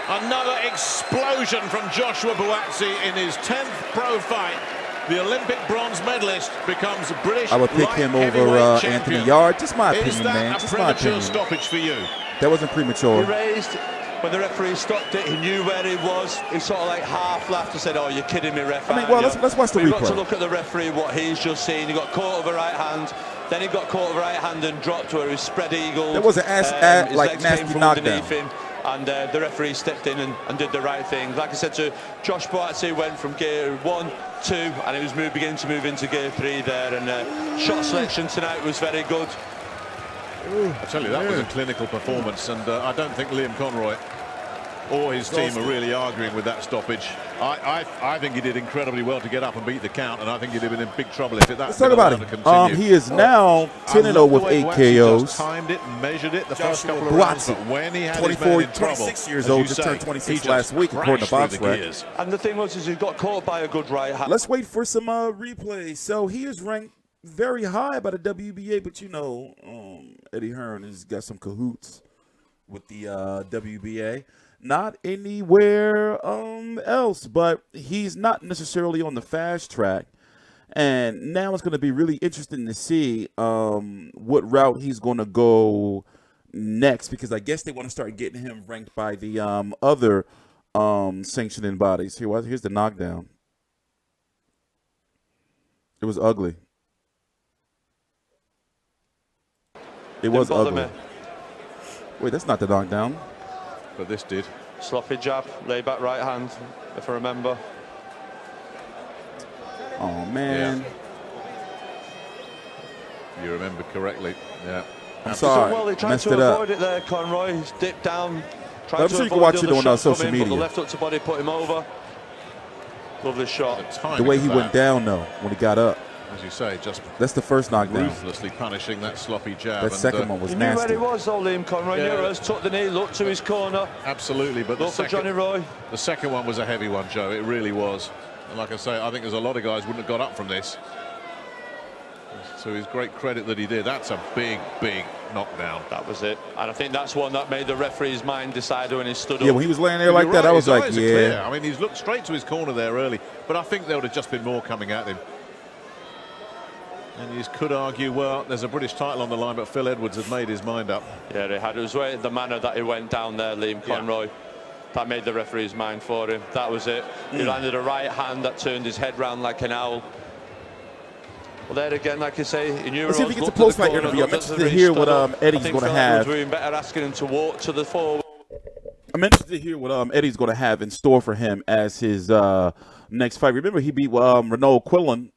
Another explosion from Joshua Buatsi in his 10th pro fight. The Olympic bronze medalist becomes British. I would pick him over Anthony Yarde. Just my opinion, man. Just my opinion. Stoppage for you. That wasn't premature. He raised when the referee stopped it. He knew where he was. He sort of like half laughed and said, "Oh, you're kidding me, ref." I mean, well, let's watch the replay. You've got to look at the referee, what he's just seen. He got caught with a right hand. Then he got caught with a right hand and dropped where he was spread eagle. There was an like nasty knockdown. Him, and the referee stepped in and did the right thing. Like I said to Josh Buatsi, went from gear 1, 2, and it was beginning to move into gear 3 there. And shot selection tonight was very good. I tell you, that was a clinical performance, and I don't think Liam Conroy or his team are really arguing with that stoppage. I think he did incredibly well to get up and beat the count, and I think he'd have been in big trouble if Let's talk about it. He is now 10-0 with 8 KOs. Just timed it and measured it the first couple of rounds, but when he had 26 years old, just turned 26 last week, according to Bob's record. And the thing was, is he got caught by a good right hand. Let's wait for some replays. So he is ranked very high by the WBA, but you know, Eddie Hearn has got some cahoots with the WBA. Not anywhere else, but he's not necessarily on the fast track. And now it's going to be really interesting to see what route he's going to go next, because I guess they want to start getting him ranked by the other sanctioning bodies. Here's the knockdown. It was ugly. It was ugly. Wait, that's not the knockdown. But this did. Sloppy jab, lay back right hand, if I remember. Oh, man. Yeah. You remember correctly. Yeah. I'm sorry. Well, he tried messed to it up. avoid it there, Conroy. He's dipped down. I'm sure you can watch it on social media. The left hook to body put him over. Lovely shot. The way he went down, though, when he got up. As you say, just that's the first knockdown. Ruthlessly punishing that sloppy jab. That second one was he nasty. Knew where he was, though, Liam Conroy. Yeah. Took the knee, looked to his corner. Absolutely, but the second one was a heavy one, Joe. It really was. And like I say, I think there's a lot of guys wouldn't have got up from this. So it's great credit that he did. That's a big, big knockdown. That was it. And I think that's one that made the referee's mind decide when he stood up. Yeah, when he was laying there like that, I was like, yeah. I mean, he's looked straight to his corner there early, but I think there would have just been more coming at him. And you could argue, well, there's a British title on the line, but Phil Edwards had made his mind up. Yeah, he had. It was the manner that he went down there, Liam Conroy, that made the referee's mind for him. That was it. He landed a right hand that turned his head round like an owl. Well, there again, like you say, he knew. Let's see if he gets a post-fight interview. I'm interested to hear what Eddie's going to have. Doing better asking him to walk to the forward. I'm interested to hear what Eddie's going to have in store for him as his next fight. Remember, he beat Renaud Quinlan.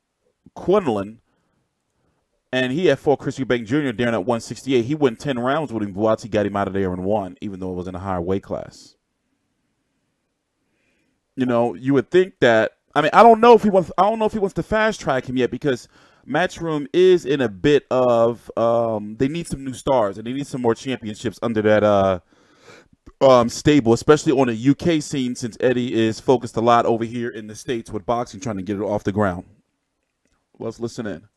And he had fought Chris Eubank Jr. there at 168. He went 10 rounds with him. Buatsi got him out of there and won, even though it was in a higher weight class. You know, you would think that. I mean, I don't know if he wants. I don't know if he wants to fast track him yet, because Matchroom is in a bit of. They need some new stars, and they need some more championships under that stable, especially on the UK scene, since Eddie is focused a lot over here in the States with boxing, trying to get it off the ground. Let's listen in.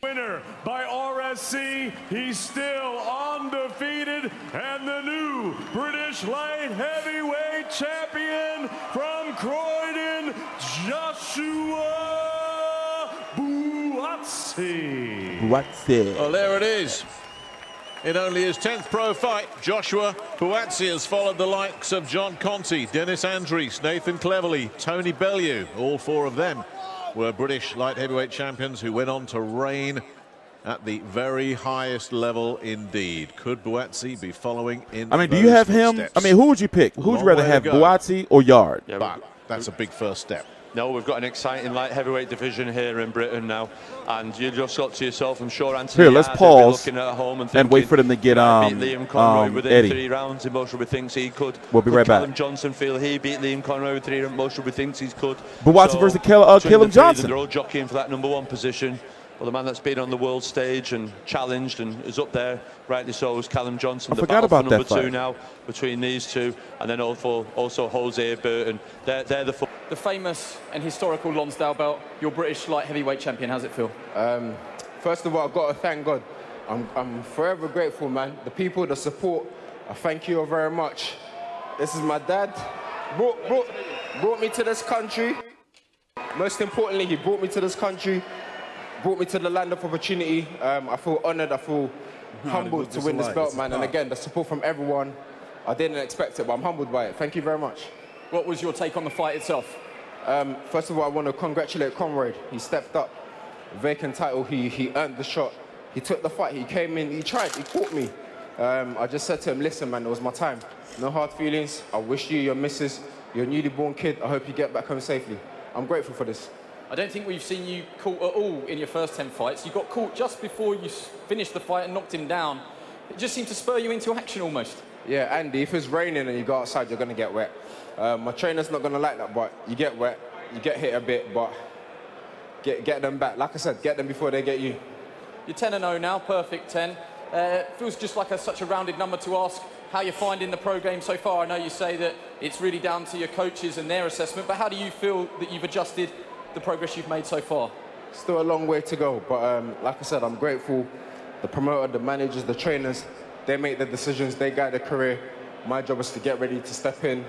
Winner by RSC, he's still undefeated and the new British light heavyweight champion from Croydon, Joshua Buatsi. Well, there it is. In only his 10th pro fight, Joshua Buatsi has followed the likes of John Conti, Dennis Andries, Nathan Cleverly, Tony Bellew. All 4 of them were British light heavyweight champions who went on to reign at the very highest level indeed. Could Buatsi be following in? I mean, do you have him? I mean, who would you pick? Who would you rather have, Buatsi or Yarde? Yeah, but that's a big first step. No, we've got an exciting light heavyweight division here in Britain now, and you just got to yourself, I'm sure, Anthony. Here, let's pause looking at home and, thinking, wait for them to get Liam Conroy within Eddie. 3 rounds. Emotional thinks he could. We'll be right back. Callum Johnson feel he beat Liam Conroy with 3 rounds. Emotional thinks he could. Buatsi versus Callum Johnson. They're all jockeying for that #1 position. Well, the man that's been on the world stage and challenged and is up there, rightly so, is Callum Johnson. I forgot about that fight. #2 now between these two, and then also Jose Burton. They're the famous and historical Lonsdale belt. Your British light heavyweight champion. How's it feel? First of all, I've got to thank God. I'm forever grateful, man. The people, the support, I thank you all very much. This is my dad. Brought me to this country. Most importantly, he brought me to this country, brought me to the land of opportunity. I feel honoured, I feel humbled to win this belt, man. And again, the support from everyone, I didn't expect it, but I'm humbled by it. Thank you very much. What was your take on the fight itself? First of all, I want to congratulate Conroy. He stepped up. Vacant title, he earned the shot. He took the fight, he came in, he tried, he fought me. I just said to him, listen, man, it was my time. No hard feelings. I wish you, your missus, your newly born kid, I hope you get back home safely. I'm grateful for this. I don't think we've seen you caught at all in your first 10 fights. You got caught just before you finished the fight and knocked him down. It just seemed to spur you into action almost. Yeah, Andy, if it's raining and you go outside, you're going to get wet. My trainer's not going to like that, but you get wet, you get hit a bit, but get them back. Like I said, get them before they get you. You're 10-0 now, perfect 10. Feels just like such a rounded number to ask how you're finding the pro game so far. I know you say that it's really down to your coaches and their assessment, but how do you feel that you've adjusted the progress you've made so far? Still a long way to go, but like I said, I'm grateful. The promoter, the managers, the trainers, they make the decisions, they guide the career. My job is to get ready to step in.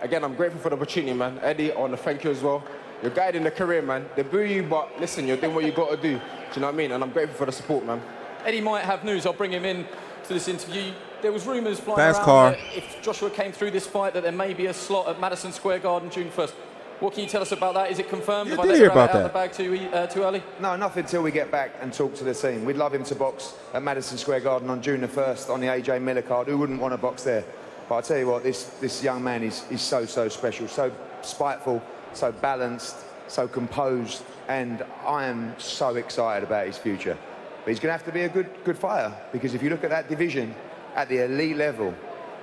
Again, I'm grateful for the opportunity, man. Eddie, I want to thank you as well. You're guiding the career, man. They boo you, but listen, you're doing what you got to do. Do you know what I mean? And I'm grateful for the support, man. Eddie might have news. I'll bring him in to this interview. There was rumours flying Fast around car. that if Joshua came through this fight, that there may be a slot at Madison Square Garden June 1st. What can you tell us about that? Is it confirmed? You Have I did let hear you about out of that. the bag too early? No, nothing until we get back and talk to the team. We'd love him to box at Madison Square Garden on June the 1st on the AJ Miller card. Who wouldn't want to box there? But I tell you what, this young man is so special, so spiteful, so balanced, so composed, and I am so excited about his future. But he's going to have to be a good fighter, because if you look at that division, at the elite level,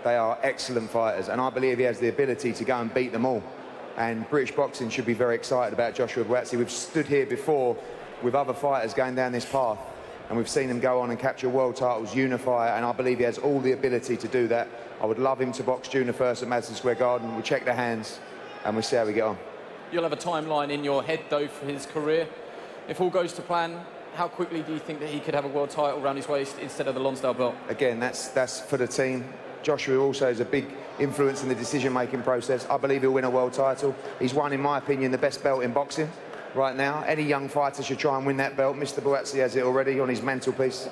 they are excellent fighters, and I believe he has the ability to go and beat them all. And British boxing should be very excited about Joshua Buatsi. We've stood here before with other fighters going down this path, and we've seen them go on and capture world titles, unify, and I believe he has all the ability to do that. I would love him to box June the 1st at Madison Square Garden. We'll check the hands, and we'll see how we get on. You'll have a timeline in your head, though, for his career. If all goes to plan, how quickly do you think that he could have a world title around his waist instead of the Lonsdale belt? Again, that's for the team. Joshua also has a big influence in the decision-making process. I believe he'll win a world title. He's won, in my opinion, the best belt in boxing right now. Any young fighter should try and win that belt. Mr. Buatsi has it already on his mantelpiece.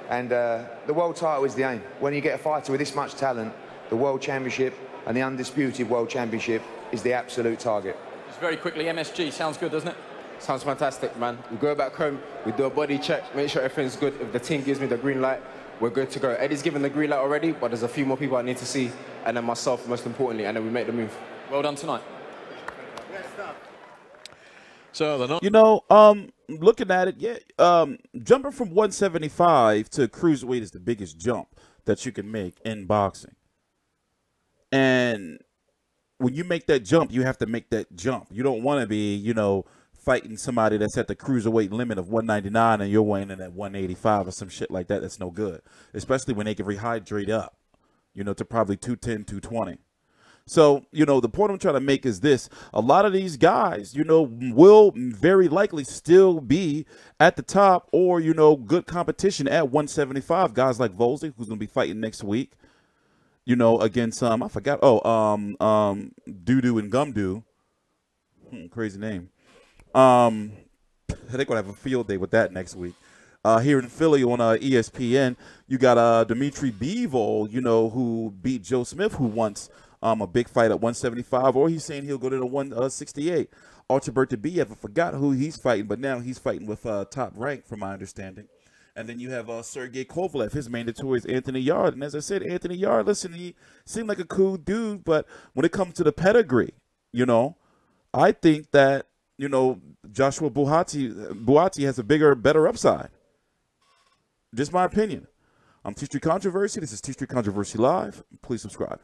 And the world title is the aim. When you get a fighter with this much talent, the world championship and the undisputed world championship is the absolute target. Just very quickly, MSG, sounds good, doesn't it? Sounds fantastic, man. We go back home, we do a body check, make sure everything's good. If the team gives me the green light, we're good to go. Eddie's given the green light already, but there's a few more people I need to see, and then myself, most importantly, and then we make the move. Well done tonight. So they're not. You know, looking at it, yeah, jumping from 175 to cruiserweight is the biggest jump that you can make in boxing. And when you make that jump, you have to make that jump. You don't want to be, you know, fighting somebody that's at the cruiserweight limit of 199 and you're weighing in at 185 or some shit like that. That's no good, especially when they can rehydrate up, you know, to probably 210, 220. So, you know, the point I'm trying to make is this. A lot of these guys, you know, will very likely still be at the top or, you know, good competition at 175. Guys like Volsey, who's going to be fighting next week, you know, against, I forgot, Doo-Doo and Gumdoo. Crazy name. They're going to have a field day with that next week. Here in Philly on ESPN, you got Dimitri Bivol, you know, who beat Joe Smith, who wants a big fight at 175, or he's saying he'll go to the 168. Archibert Debiev, I forgot who he's fighting, but now he's fighting with Top Rank, from my understanding. And then you have Sergey Kovalev. His mandatory is Anthony Yarde. And as I said, Anthony Yarde, listen, he seemed like a cool dude, but when it comes to the pedigree, you know, I think that, you know, Joshua Buatsi has a bigger, better upside. Just my opinion. I'm TstreeT Controversy. This is TstreeT Controversy Live. Please subscribe.